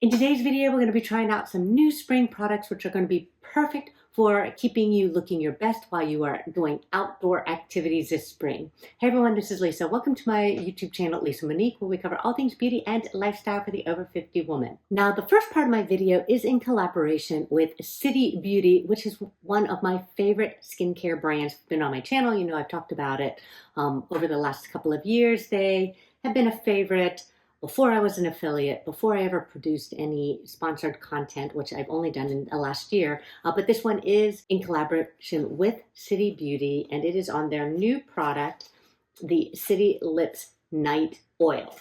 In today's video, we're going to be trying out some new spring products which are going to be perfect for keeping you looking your best while you are doing outdoor activities this spring. Hey everyone, this is Lisa. Welcome to my YouTube channel, Lisa Monique, where we cover all things beauty and lifestyle for the over 50 woman. Now, the first part of my video is in collaboration with City Beauty, which is one of my favorite skincare brands. It's been on my channel. You know, I've talked about it over the last couple of years. They have been a favorite before I was an affiliate, before I ever produced any sponsored content, which I've only done in the last year. But this one is in collaboration with City Beauty, and it is on their new product, the City Lips Night Oil.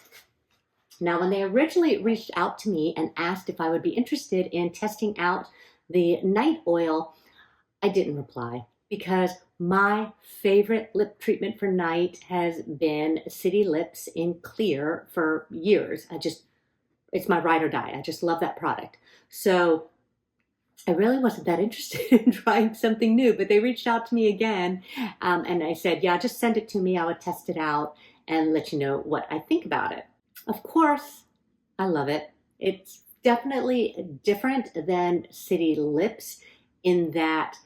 Now, when they originally reached out to me and asked if I would be interested in testing out the night oil, I didn't reply because my favorite lip treatment for night has been City Lips in Clear for years. It's my ride or die. I just love that product. So I really wasn't that interested in trying something new, but they reached out to me again, and I said, yeah, just send it to me. I would test it out and let you know what I think about it. Of course, I love it. It's definitely different than City Lips in that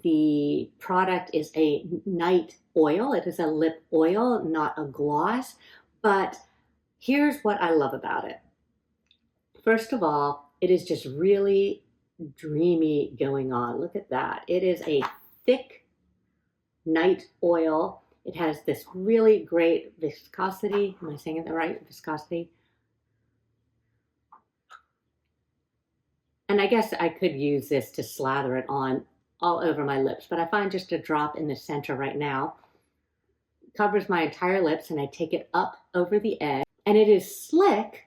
the product is a night oil. It is a lip oil, not a gloss. But here's what I love about it. First of all, it is just really dreamy going on. Look at that. It is a thick night oil. It has this really great viscosity. Am I saying it right? Viscosity. And I guess I could use this to slather it on all over my lips, but I find just a drop in the center right now covers my entire lips, and I take it up over the edge, and it is slick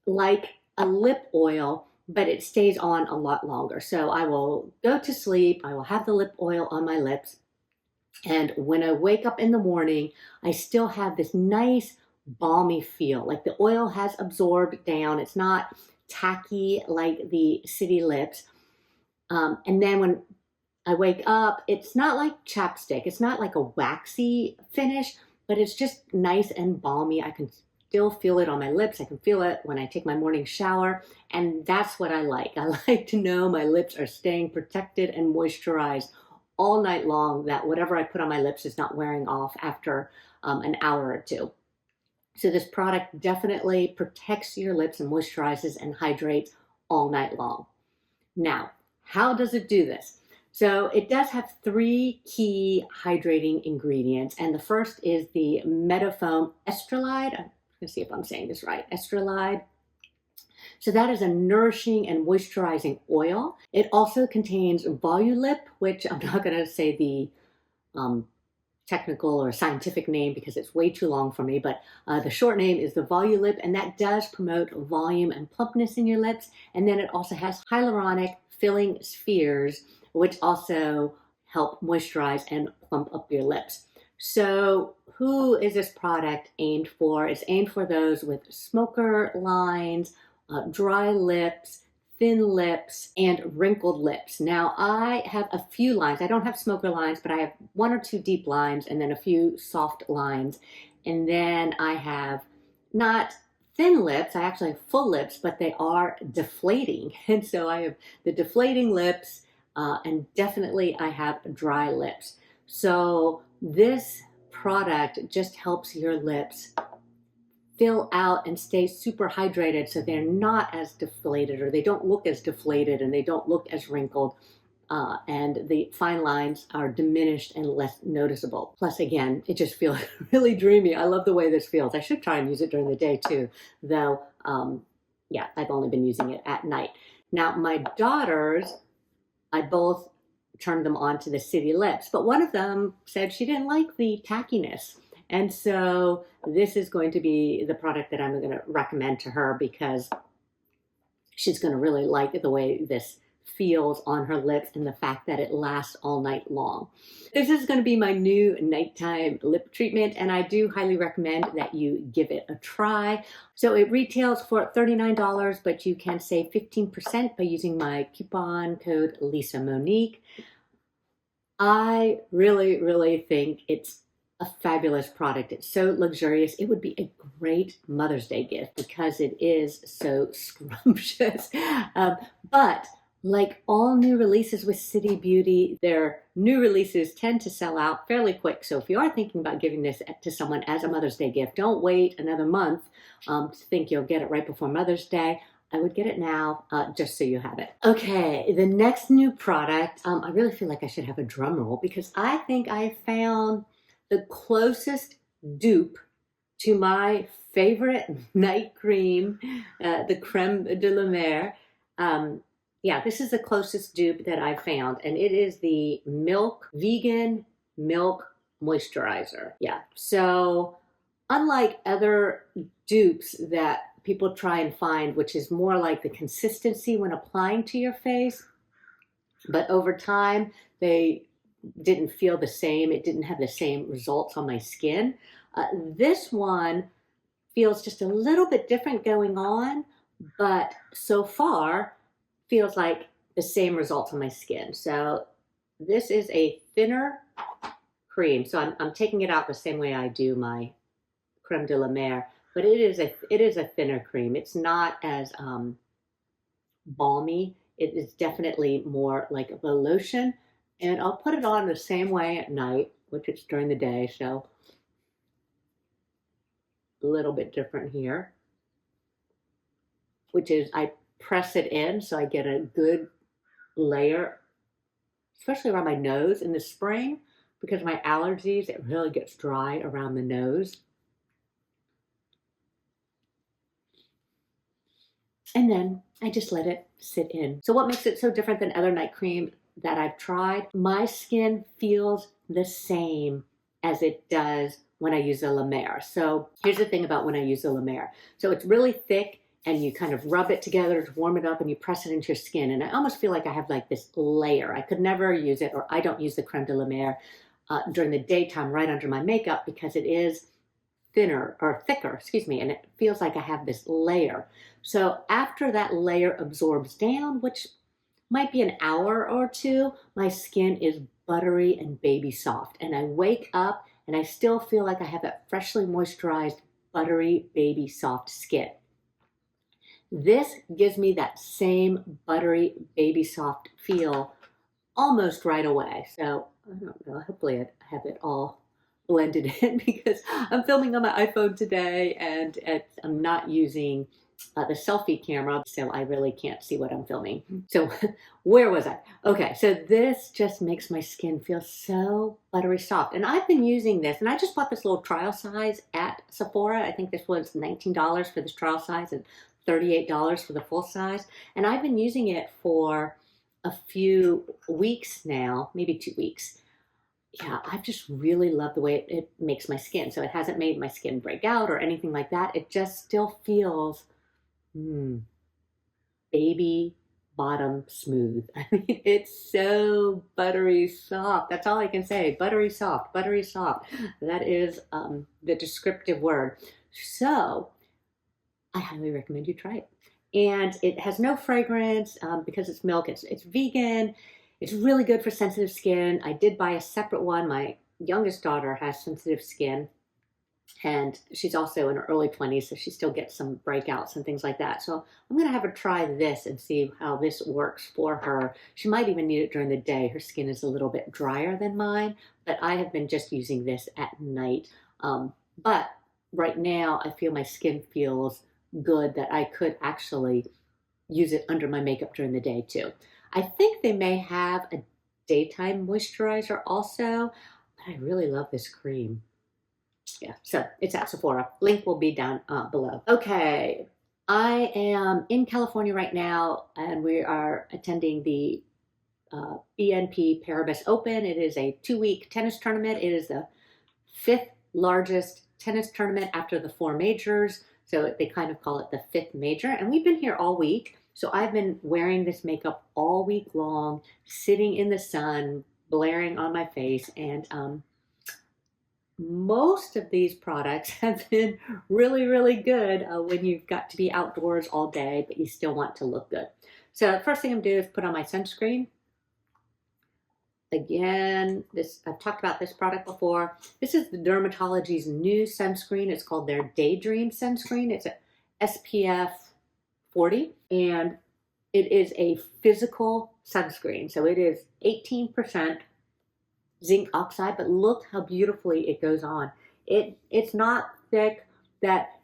like a lip oil, but it stays on a lot longer. So I will go to sleep, I will have the lip oil on my lips, and when I wake up in the morning, I still have this nice balmy feel, like the oil has absorbed down. It's not tacky like the City Lips. And then when I wake up, it's not like chapstick. It's not like a waxy finish, but it's just nice and balmy. I can still feel it on my lips. I can feel it when I take my morning shower, and that's what I like. I like to know my lips are staying protected and moisturized all night long, that whatever I put on my lips is not wearing off after an hour or two. So this product definitely protects your lips and moisturizes and hydrates all night long. Now, how does it do this? So it does have 3 key hydrating ingredients, and the first is the Metafoam Estrelide. I'm going to see if I'm saying this right. Estrelide. So that is a nourishing and moisturizing oil. It also contains Volulip, which I'm not going to say the technical or scientific name because it's way too long for me, but the short name is the Volulip, and that does promote volume and plumpness in your lips. And then it also has hyaluronic filling spheres, which also help moisturize and plump up your lips. So who is this product aimed for? It's aimed for those with smoker lines, dry lips, thin lips, and wrinkled lips. Now, I have a few lines. I don't have smoker lines, but I have 1 or 2 deep lines and then a few soft lines. And then I have not thin lips, I actually have full lips, but they are deflating. And so I have the deflating lips, and definitely I have dry lips. So this product just helps your lips fill out and stay super hydrated so they're not as deflated, or they don't look as deflated, and they don't look as wrinkled, and the fine lines are diminished and less noticeable. Plus, again, it just feels really dreamy. I love the way this feels. I should try and use it during the day too, though, yeah, I've only been using it at night. Now, my daughters, I both turned them on to the City Lips, but one of them said she didn't like the tackiness. And so this is going to be the product that I'm going to recommend to her because she's going to really like the way this feels on her lips and the fact that it lasts all night long. This is going to be my new nighttime lip treatment, and I do highly recommend that you give it a try. So it retails for $39, but you can save 15% by using my coupon code Lisa Monique. I really think it's a fabulous product. It's so luxurious. It would be a great Mother's Day gift because it is so scrumptious. But like all new releases with City Beauty, their new releases tend to sell out fairly quick. So if you are thinking about giving this to someone as a Mother's Day gift, don't wait another month to think you'll get it right before Mother's Day. I would get it now, just so you have it. Okay, the next new product, I really feel like I should have a drum roll because I think I found the closest dupe to my favorite night cream, the Creme de la Mer. Yeah, this is the closest dupe that I found, and it is the vegan milk moisturizer. Yeah, so unlike other dupes that people try and find, which is more like the consistency when applying to your face, but over time they didn't feel the same. It didn't have the same results on my skin. This one feels just a little bit different going on, but so far feels like the same results on my skin. So this is a thinner cream. So I'm taking it out the same way I do my Creme de la Mer, but it is a thinner cream. It's not as balmy. It is definitely more like a lotion. And I'll put it on the same way at night, which it's during the day, so a little bit different here, which is I press it in so I get a good layer, especially around my nose in the spring, because of my allergies, it really gets dry around the nose. And then I just let it sit in. So what makes it so different than other night cream that I've tried? My skin feels the same as it does when I use the La Mer. So here's the thing about when I use the La Mer. So it's really thick and you kind of rub it together to warm it up and you press it into your skin. And I almost feel like I have like this layer. I could never use it, or I don't use the Creme de la Mer during the daytime right under my makeup because it is thicker, excuse me, and it feels like I have this layer. So after that layer absorbs down, which might be an hour or two, my skin is buttery and baby soft. And I wake up and I still feel like I have that freshly moisturized, buttery, baby soft skin. This gives me that same buttery, baby soft feel almost right away. So I don't know, hopefully I have it all blended in because I'm filming on my iPhone today and I'm not using the selfie camera, so I really can't see what I'm filming. So where was I? Okay, so this just makes my skin feel so buttery soft. And I've been using this, and I just bought this little trial size at Sephora. I think this was $19 for this trial size and $38 for the full size. And I've been using it for a few weeks now, maybe 2 weeks. Yeah, I've just really loved the way it makes my skin. So it hasn't made my skin break out or anything like that. It just still feels baby bottom smooth. I mean, it's so buttery soft. That's all I can say. Buttery soft, buttery soft. That is the descriptive word. So I highly recommend you try it. And it has no fragrance because it's milk. It's vegan. It's really good for sensitive skin. I did buy a separate one. My youngest daughter has sensitive skin, and she's also in her early 20s, so she still gets some breakouts and things like that. So I'm going to have her try this and see how this works for her. She might even need it during the day. Her skin is a little bit drier than mine, but I have been just using this at night. But right now, I feel my skin feels good that I could actually use it under my makeup during the day too. I think they may have a daytime moisturizer also, but I really love this cream. Yeah, so it's at Sephora. Link will be down below. Okay, I am in California right now, and we are attending the BNP Paribas Open. It is a 2-week tennis tournament. It is the 5th largest tennis tournament after the 4 majors. So they kind of call it the 5th major. And we've been here all week. So I've been wearing this makeup all week long, sitting in the sun, blaring on my face. And most of these products have been really, really good when you've got to be outdoors all day, but you still want to look good. So the first thing I'm doing is put on my sunscreen. Again, I've talked about this product before. This is the Dermatology's new sunscreen. It's called their Daydream sunscreen. It's a SPF 40, and it is a physical sunscreen. So it is 18% zinc oxide, but look how beautifully it goes on. It's not thick that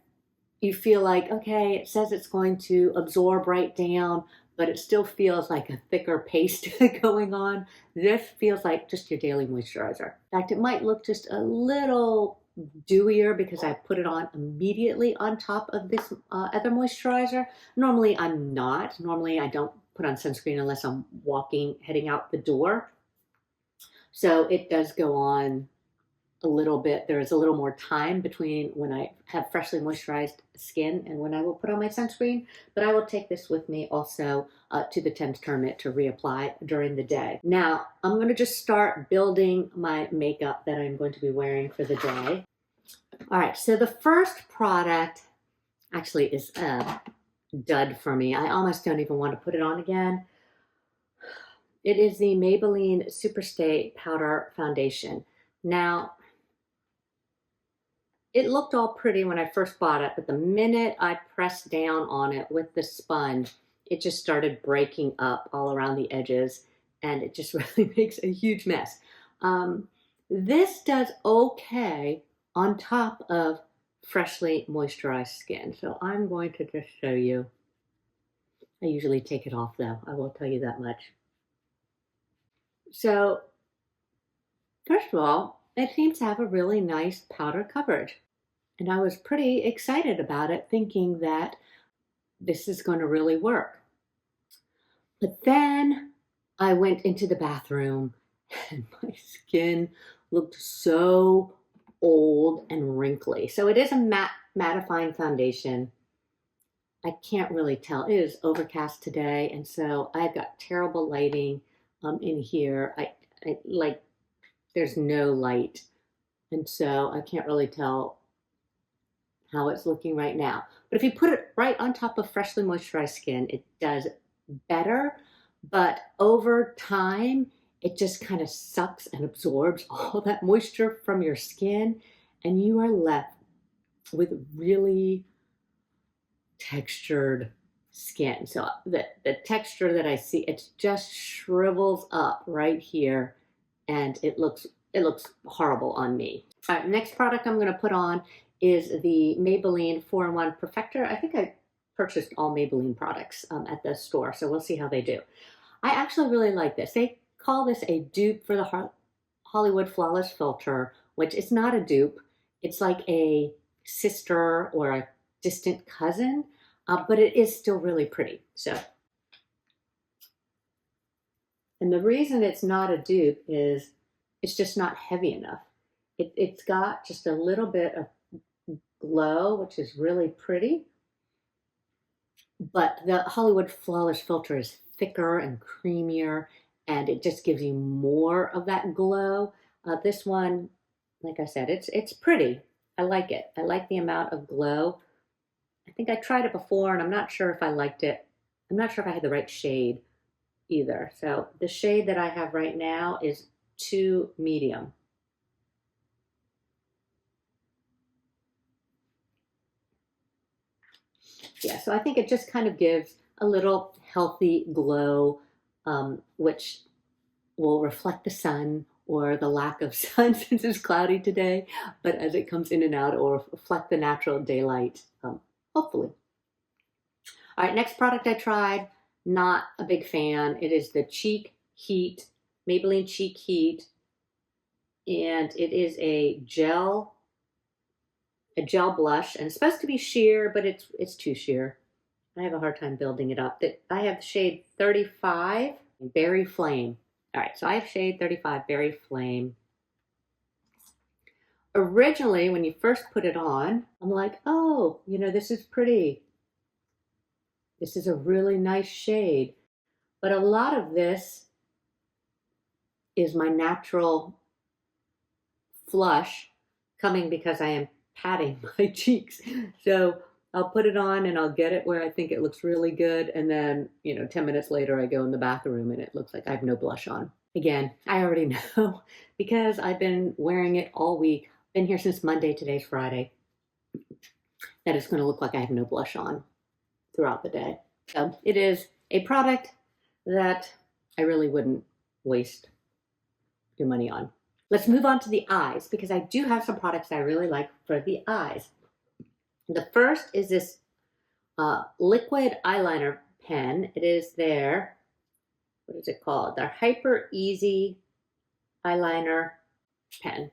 you feel like, okay, it says it's going to absorb right down, but it still feels like a thicker paste going on. This feels like just your daily moisturizer. In fact, it might look just a little dewier because I put it on immediately on top of this other moisturizer. Normally I'm not. Normally I don't put on sunscreen unless I'm heading out the door. So it does go on a little bit. There is a little more time between when I have freshly moisturized skin and when I will put on my sunscreen, but I will take this with me also to the Thames tournament to reapply during the day. Now, I'm going to just start building my makeup that I'm going to be wearing for the day. All right, so the first product actually is a dud for me. I almost don't even want to put it on again. It is the Maybelline Superstay Powder Foundation. Now, it looked all pretty when I first bought it, but the minute I pressed down on it with the sponge, it just started breaking up all around the edges, and it just really makes a huge mess. This does okay on top of freshly moisturized skin. So I'm going to just show you. I usually take it off though, I will tell you that much. So first of all, it seems to have a really nice powder coverage. And I was pretty excited about it, thinking that this is going to really work. But then I went into the bathroom and my skin looked so old and wrinkly. So it is a mattifying foundation. I can't really tell. It is overcast today, and so I've got terrible lighting in here. I like there's no light, and so I can't really tell how it's looking right now. But if you put it right on top of freshly moisturized skin, it does better. But over time, it just kind of sucks and absorbs all that moisture from your skin, and you are left with really textured skin. So the texture that I see, it just shrivels up right here, and it looks horrible on me. All right, next product I'm going to put on is the Maybelline 4-in-1 Perfector. I think I purchased all Maybelline products at the store, so we'll see how they do. I actually really like this. They call this a dupe for the Hollywood Flawless Filter, which is not a dupe. It's like a sister or a distant cousin, but it is still really pretty. So, and the reason it's not a dupe is it's just not heavy enough. It's got just a little bit of glow, which is really pretty, but the Hollywood Flawless Filter is thicker and creamier, and it just gives you more of that glow. This one, like I said, it's pretty. I like it. I like the amount of glow. I think I tried it before, and I'm not sure if I liked it. I'm not sure if I had the right shade either. So the shade that I have right now is 2 medium. Yeah, so I think it just kind of gives a little healthy glow, which will reflect the sun or the lack of sun since it's cloudy today, but as it comes in and out, it will reflect the natural daylight, hopefully. All right, next product I tried, not a big fan. It is the Cheek Heat, Maybelline Cheek Heat, and it is a gel blush, and it's supposed to be sheer, but it's too sheer. I have a hard time building it up. I have shade 35, Berry Flame. All right, so I have shade 35, Berry Flame. Originally, when you first put it on, I'm like, oh, you know, this is pretty. This is a really nice shade. But a lot of this is my natural flush coming because I am patting my cheeks. So I'll put it on and I'll get it where I think it looks really good. And then, 10 minutes later, I go in the bathroom and it looks like I have no blush on. Again, I already know because I've been wearing it all week. Been here since Monday, today's Friday, that it's going to look like I have no blush on throughout the day. So it is a product that I really wouldn't waste your money on. Let's move on to the eyes because I do have some products I really like for the eyes. The first is this liquid eyeliner pen. It is their, what is it called? Their Hyper Easy eyeliner pen.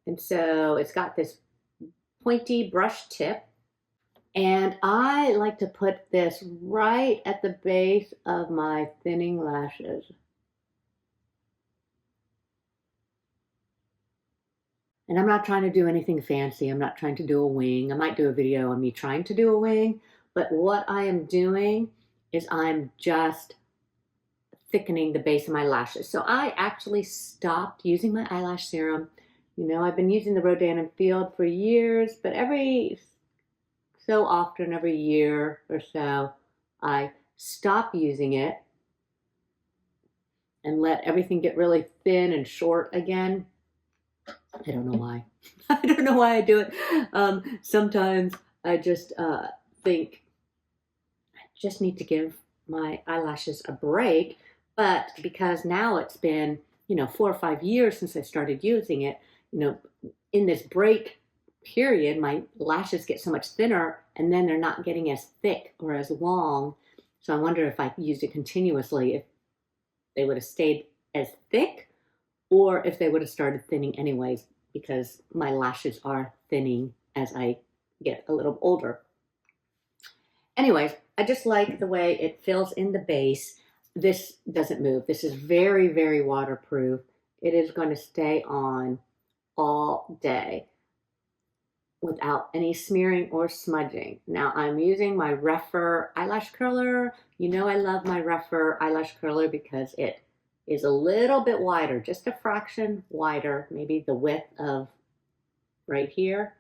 And so it's got this pointy brush tip. And I like to put this right at the base of my thinning lashes. And I'm not trying to do anything fancy. I'm not trying to do a wing. I might do a video on me trying to do a wing. But what I am doing is I'm just thickening the base of my lashes. So I actually stopped using my eyelash serum. You know, I've been using the Rodan and Field for years, but every so often, every year or so, I stop using it and let everything get really thin and short again. I don't know why. I don't know why I do it. Sometimes I just think I just need to give my eyelashes a break. But because now it's been, 4 or 5 years since I started using it, in this break period, my lashes get so much thinner and then they're not getting as thick or as long. So I wonder if I used it continuously, if they would have stayed as thick or if they would have started thinning anyways, because my lashes are thinning as I get a little older. Anyways, I just like the way it fills in the base. This doesn't move. This is very, very waterproof. It is going to stay on all day without any smearing or smudging. Now I'm using my Refer eyelash curler. You know I love my Refer eyelash curler because it is a little bit wider, just a fraction wider, maybe the width of right here,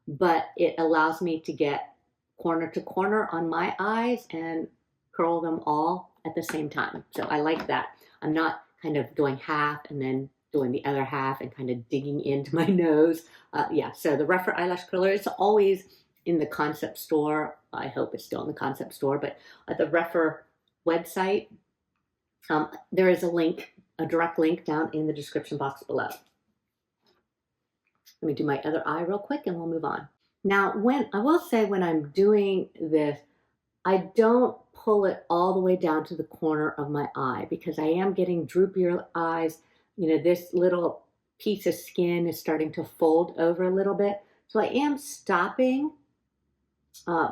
but it allows me to get corner to corner on my eyes and curl them all at the same time. So I like that. I'm not kind of doing half and then doing the other half and kind of digging into my nose. Yeah, so the Refer eyelash curler, it's always in the concept store. I hope it's still in the concept store, but at the Refer website, there is a link, a direct link down in the description box below. Let me do my other eye real quick and we'll move on. Now, I will say when I'm doing this, I don't pull it all the way down to the corner of my eye because I am getting droopier eyes. This little piece of skin is starting to fold over a little bit. So I am stopping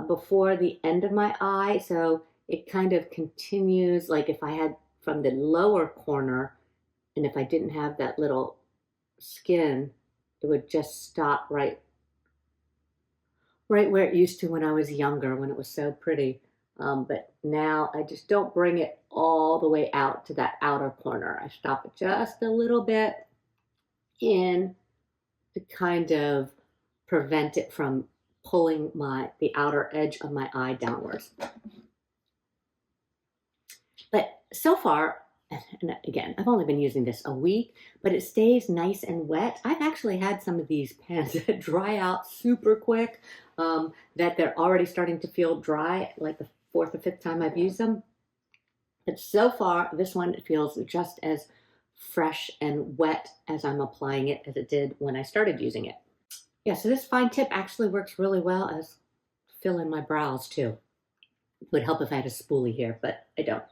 before the end of my eye. So it kind of continues, like if I had from the lower corner and if I didn't have that little skin, it would just stop right where it used to when I was younger, when it was so pretty. But now I just don't bring it all the way out to that outer corner. I stop it just a little bit in to kind of prevent it from pulling the outer edge of my eye downwards. But so far, and again, I've only been using this a week, but it stays nice and wet. I've actually had some of these pens that dry out super quick, that they're already starting to feel dry, like the 4th or 5th time I've used them. But so far, this one feels just as fresh and wet as I'm applying it as it did when I started using it. Yeah, so this fine tip actually works really well as fill in my brows too. It would help if I had a spoolie here, but I don't.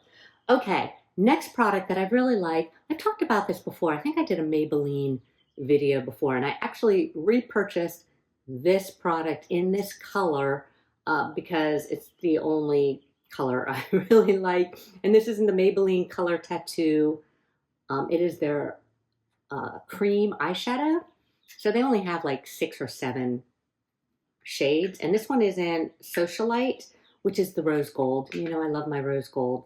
Okay, next product that I really like, I've talked about this before. I think I did a Maybelline video before, and I actually repurchased this product in this color because it's the only color I really like. And this is in the Maybelline Color Tattoo. It is their cream eyeshadow. So they only have like 6 or 7 shades. And this one is in Socialite, which is the rose gold. I love my rose gold.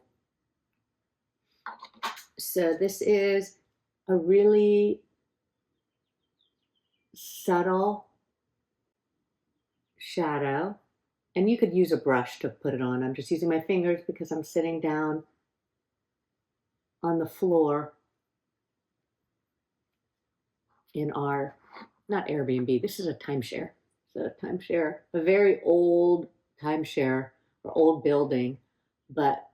So this is a really subtle shadow, and you could use a brush to put it on. I'm just using my fingers because I'm sitting down on the floor in our, not Airbnb, this is a timeshare. So a timeshare, a very old timeshare or old building, but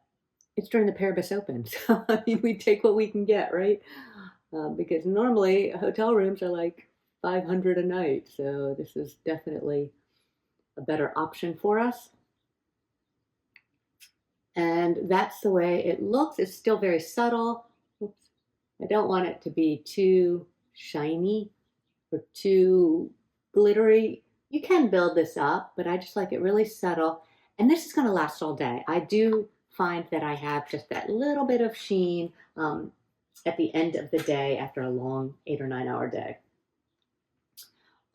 it's during the Paribus Open. So I mean, we take what we can get, right? Because normally hotel rooms are like 500 a night. So this is definitely a better option for us. And that's the way it looks. It's still very subtle. Oops. I don't want it to be too shiny or too glittery. You can build this up, but I just like it really subtle. And this is going to last all day. I do find that I have just that little bit of sheen at the end of the day after a long 8 or 9 hour day.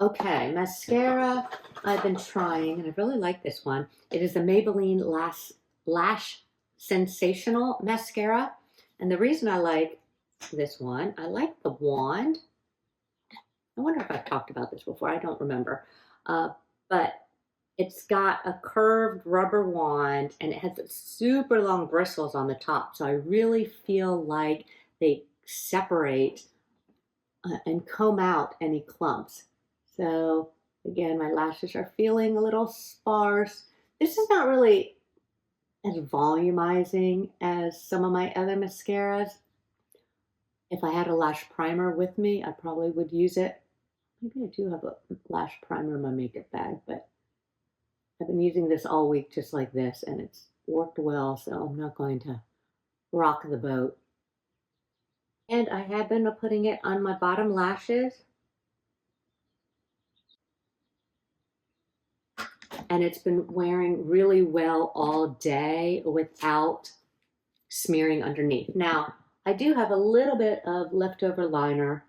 Okay, mascara I've been trying, and I really like this one. It is the Maybelline Lash Sensational Mascara. And the reason I like this one, I like the wand. I wonder if I've talked about this before. I don't remember. But it's got a curved rubber wand, and it has super long bristles on the top. So I really feel like they separate and comb out any clumps. So again, my lashes are feeling a little sparse. This is not really as volumizing as some of my other mascaras. If I had a lash primer with me, I probably would use it. Maybe I do have a lash primer in my makeup bag, but I've been using this all week just like this, and it's worked well, so I'm not going to rock the boat. And I have been putting it on my bottom lashes. And it's been wearing really well all day without smearing underneath. Now, I do have a little bit of leftover liner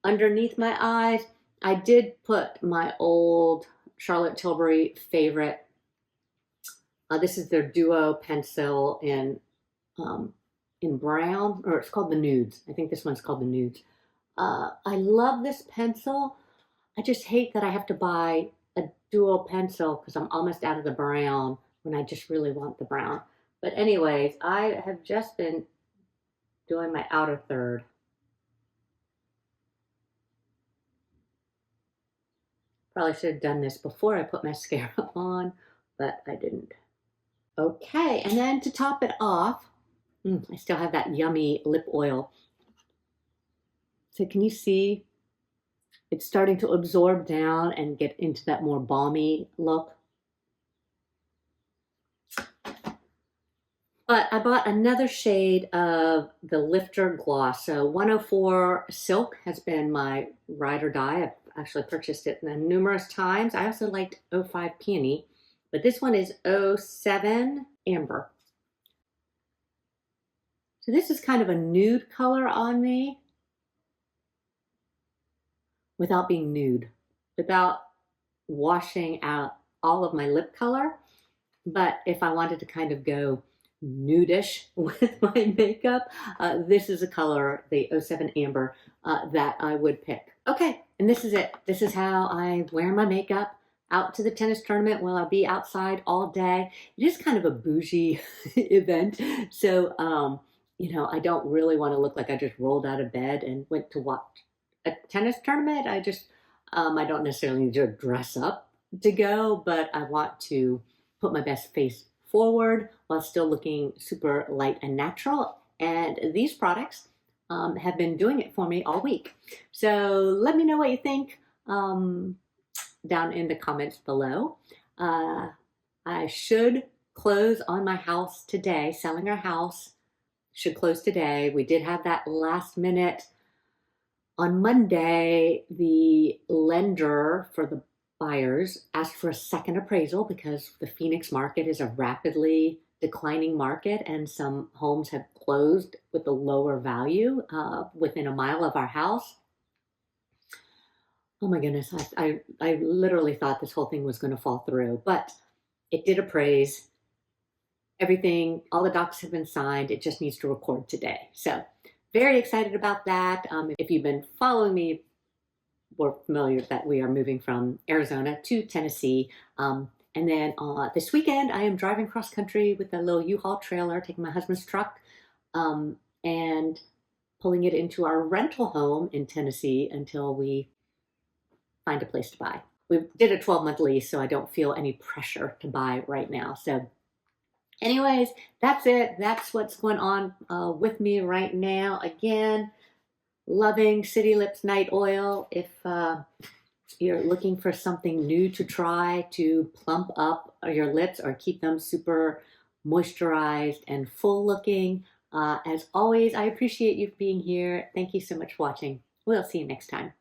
underneath my eyes. I did put my old Charlotte Tilbury favorite. This is their Duo pencil in brown, or it's called the Nudes. I think this one's called the Nudes. I love this pencil. I just hate that I have to buy a dual pencil because I'm almost out of the brown when I just really want the brown. But anyways, I have just been doing my outer third. Probably should have done this before I put mascara on, but I didn't. Okay, and then to top it off, I still have that yummy lip oil. So can you see? It's starting to absorb down and get into that more balmy look. But I bought another shade of the Lifter Gloss. So 104 Silk has been my ride or die. I've actually purchased it numerous times. I also liked 05 Peony, but this one is 07 Amber. So this is kind of a nude color on me without being nude, without washing out all of my lip color. But if I wanted to kind of go nudish with my makeup, this is a color, the 07 Amber, that I would pick. Okay, and this is it. This is how I wear my makeup out to the tennis tournament. Well, I'll be outside all day. It is kind of a bougie event. So, you know, I don't really want to look like I just rolled out of bed and went to watch a tennis tournament. I just, I don't necessarily need to dress up to go, but I want to put my best face forward while still looking super light and natural. And these products have been doing it for me all week. So let me know what you think down in the comments below. I should close on my house today, selling our house. Should close today. We did have that last minute. On Monday, the lender for the buyers asked for a second appraisal because the Phoenix market is a rapidly declining market and some homes have closed with a lower value within a mile of our house. Oh my goodness, I literally thought this whole thing was going to fall through, but it did appraise. Everything, all the docs have been signed. It just needs to record today. So very excited about that. If you've been following me, we're familiar that we are moving from Arizona to Tennessee. And then this weekend, I am driving cross country with a little U-Haul trailer, taking my husband's truck and pulling it into our rental home in Tennessee until we find a place to buy. We did a 12-month lease, so I don't feel any pressure to buy right now. So anyways, that's it. That's what's going on with me right now. Again, loving City Lips Night Oil. If you're looking for something new to try to plump up your lips or keep them super moisturized and full looking, as always, I appreciate you being here. Thank you so much for watching. We'll see you next time.